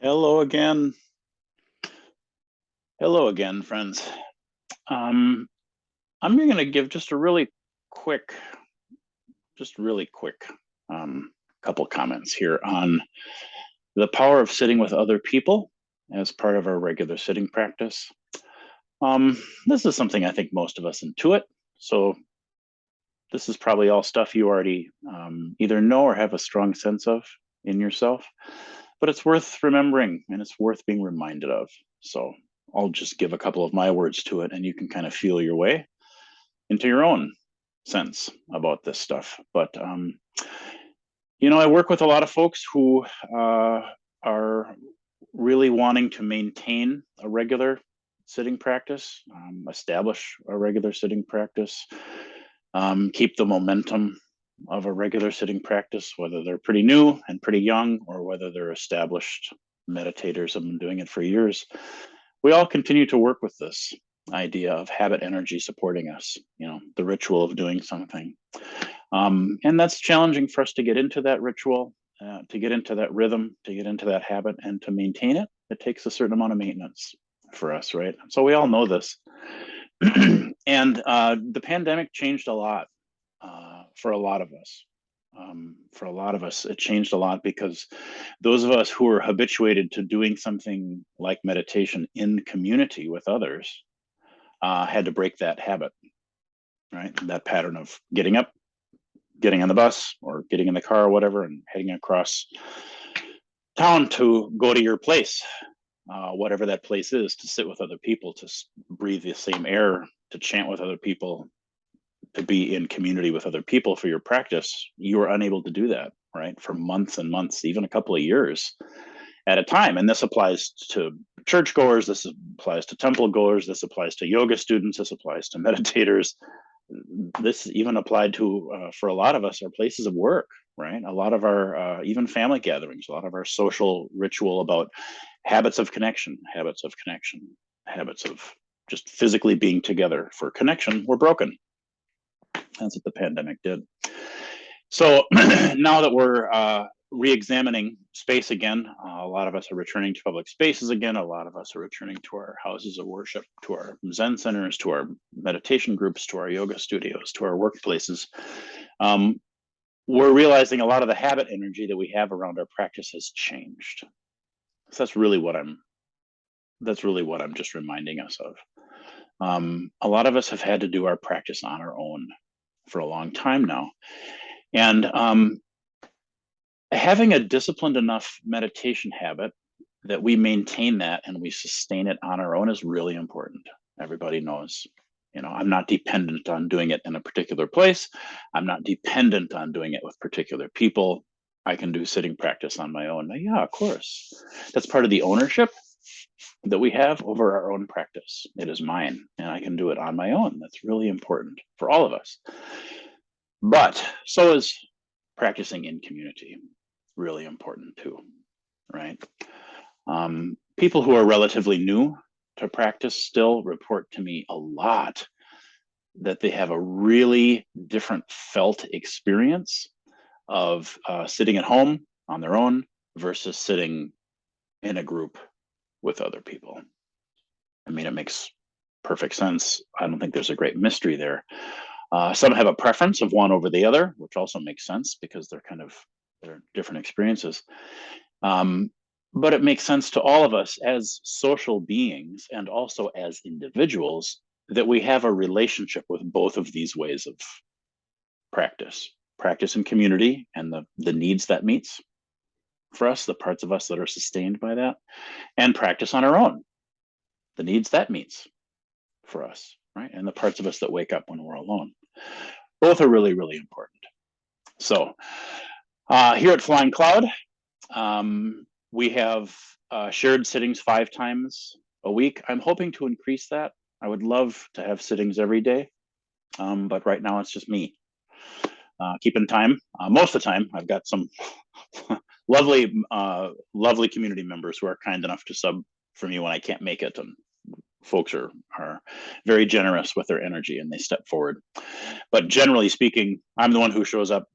Hello again. Hello again, friends. Um, I'm going to give just a quick, really quick couple comments here on the power of sitting with other people as part of our regular sitting practice. This is something I think most of us intuit. So this is probably all stuff you already either know or have a strong sense of in yourself, but it's worth remembering and it's worth being reminded of. So I'll just give a couple of my words to it and you can kind of feel your way into your own sense about this stuff. But, I work with a lot of folks who are really wanting to maintain a regular sitting practice, establish a regular sitting practice, keep the momentum of a regular sitting practice, whether they're pretty new and pretty young or whether they're established meditators have been doing it for years. We all continue to work with this idea of habit energy supporting us, the ritual of doing something. And that's challenging for us to get into that ritual, to get into that rhythm, to get into that habit and to maintain it. It takes a certain amount of maintenance for us, right? So we all know this. And the pandemic changed a lot for a lot of us. For a lot of us, it changed a lot because those of us who are habituated to doing something like meditation in community with others had to break that habit, right? That pattern of getting up, getting on the bus or getting in the car or whatever and heading across town to go to your place, whatever that place is, to sit with other people, to breathe the same air, to chant with other people, to be in community with other people for your practice. You were unable to do that, right? For months and months, even a couple of years at a time. And this applies to churchgoers, this applies to temple goers, this applies to yoga students, this applies to meditators. This even applied to, for a lot of us, our places of work, right? A lot of our, even family gatherings, a lot of our social ritual about habits of connection, habits of just physically being together for connection were broken. That's what the pandemic did. So now that we're re-examining space again, a lot of us are returning to public spaces again. A lot of us are returning to our houses of worship, to our Zen centers, to our meditation groups, to our yoga studios, to our workplaces. We're realizing a lot of the habit energy that we have around our practice has changed. So that's really what I'm just reminding us of. A lot of us have had to do our practice on our own for a long time now. And having a disciplined enough meditation habit that we maintain that and we sustain it on our own is really important. Everybody knows, I'm not dependent on doing it in a particular place. I'm not dependent on doing it with particular people. I can do sitting practice on my own. Now, yeah, of course. That's part of the ownership that we have over our own practice. It is mine and I can do it on my own. That's really important for all of us. But so is practicing in community, really important too, right? People who are relatively new to practice still report to me a lot that they have a really different felt experience of sitting at home on their own versus sitting in a group with other people. I mean, it makes perfect sense. I don't think there's a great mystery there. Some have a preference of one over the other, which also makes sense because they're different experiences. But it makes sense to all of us as social beings and also as individuals that we have a relationship with both of these ways of practice in community and the needs that meets for us, the parts of us that are sustained by that, and practice on our own, the needs that meets for us, right? And the parts of us that wake up when we're alone. Both are really, really important. So here at Flying Cloud, we have shared sittings 5 times a week. I'm hoping to increase that. I would love to have sittings every day, but right now it's just me keeping time. Most of the time, I've got some lovely community members who are kind enough to sub for me when I can't make it, and folks are very generous with their energy and they step forward. But generally speaking, I'm the one who shows up,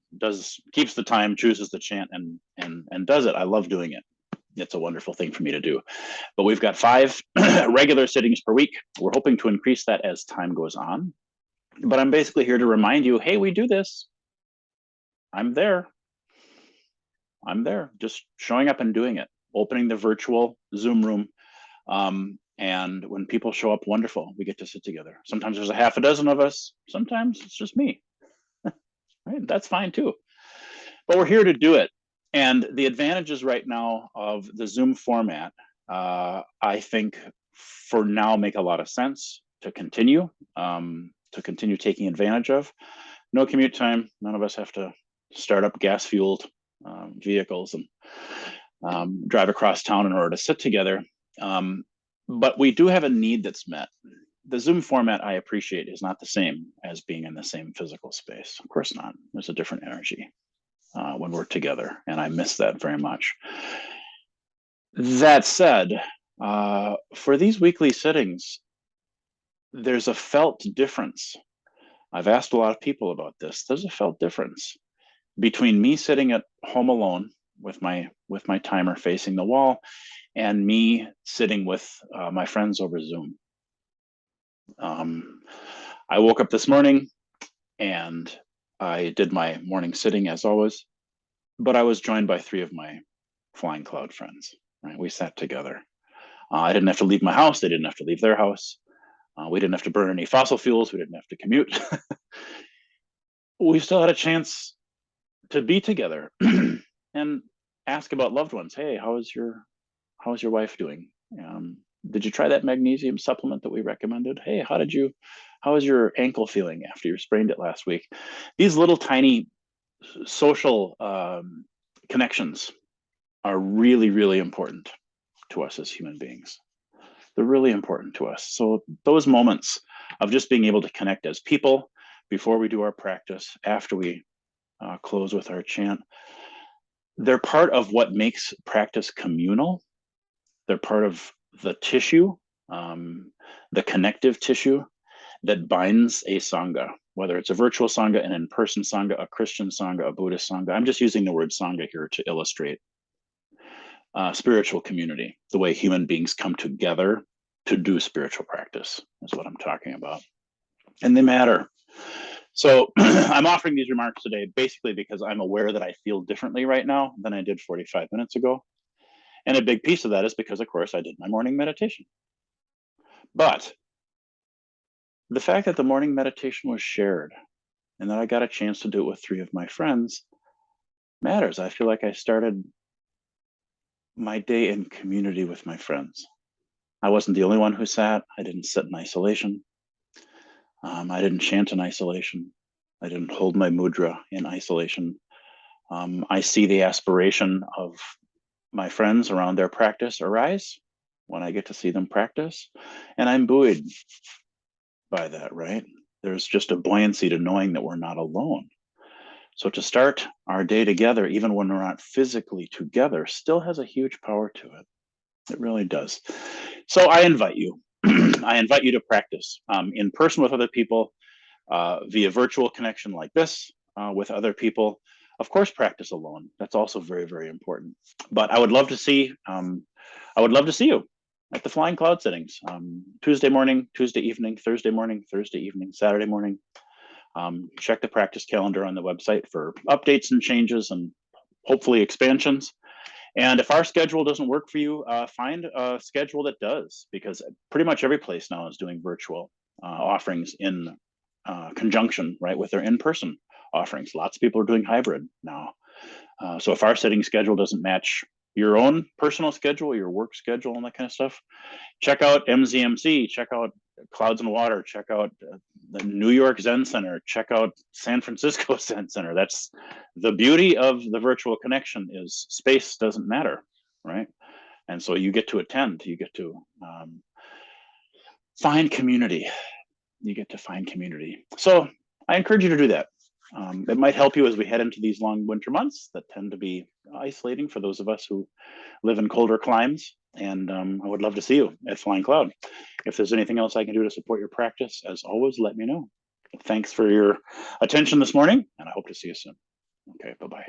keeps the time, chooses the chant, and does it. I love doing it. It's a wonderful thing for me to do. But we've got 5 regular sittings per week. We're hoping to increase that as time goes on. But I'm basically here to remind you, hey, we do this. I'm there. Just showing up and doing it, opening the virtual Zoom room. And when people show up, wonderful, we get to sit together. Sometimes there's a half a dozen of us. Sometimes it's just me. Right? That's fine too. But we're here to do it. And the advantages right now of the Zoom format, I think for now make a lot of sense to continue taking advantage of. No commute time. None of us have to start up gas-fueled vehicles and drive across town in order to sit together. But we do have a need that's met. The Zoom format, I appreciate, is not the same as being in the same physical space. Of course not. There's a different energy when we're together, and I miss that very much. That said, for these weekly sittings, there's a felt difference. I've asked a lot of people about this. There's a felt difference between me sitting at home alone with my timer facing the wall and me sitting with my friends over Zoom. I woke up this morning and I did my morning sitting as always, but I was joined by 3 of my Flying Cloud friends, right? We sat together. I didn't have to leave my house. They didn't have to leave their house. We didn't have to burn any fossil fuels. We didn't have to commute. We still had a chance to be together and ask about loved ones. Hey, how is your wife doing? Did you try that magnesium supplement that we recommended? Hey, how is your ankle feeling after you sprained it last week? These little tiny social connections are really, really important to us as human beings. They're really important to us. So those moments of just being able to connect as people before we do our practice, after we close with our chant, they're part of what makes practice communal. They're part of the tissue, the connective tissue that binds a Sangha, whether it's a virtual Sangha, an in-person Sangha, a Christian Sangha, a Buddhist Sangha. I'm just using the word Sangha here to illustrate spiritual community, the way human beings come together to do spiritual practice is what I'm talking about. And they matter. So I'm offering these remarks today basically because I'm aware that I feel differently right now than I did 45 minutes ago. And a big piece of that is because, of course, I did my morning meditation. But the fact that the morning meditation was shared and that I got a chance to do it with 3 of my friends matters. I feel like I started my day in community with my friends. I wasn't the only one who sat. I didn't sit in isolation. I didn't chant in isolation. I didn't hold my mudra in isolation. I see the aspiration of my friends around their practice arise when I get to see them practice. And I'm buoyed by that, right? There's just a buoyancy to knowing that we're not alone. So to start our day together, even when we're not physically together, still has a huge power to it. It really does. So I invite you. I invite you to practice in person with other people, via virtual connection like this with other people. Of course, practice alone. That's also very, very important. But I would love to see. I would love to see you at the Flying Cloud sittings. Tuesday morning, Tuesday evening, Thursday morning, Thursday evening, Saturday morning. Check the practice calendar on the website for updates and changes and hopefully expansions. And if our schedule doesn't work for you, find a schedule that does, because pretty much every place now is doing virtual offerings in conjunction, right, with their in-person offerings. Lots of people are doing hybrid now. So if our sitting schedule doesn't match your own personal schedule, your work schedule, and that kind of stuff, check out MZMC, check out Clouds and Water, check out the New York Zen Center, check out San Francisco Zen Center. That's the beauty of the virtual connection, is space doesn't matter, right? And so you get to attend, you get to find community. You get to find community. So I encourage you to do that. It might help you as we head into these long winter months that tend to be isolating for those of us who live in colder climes. And I would love to see you at Flying Cloud. If there's anything else I can do to support your practice, as always, let me know. Thanks for your attention this morning, and I hope to see you soon. Okay, bye-bye.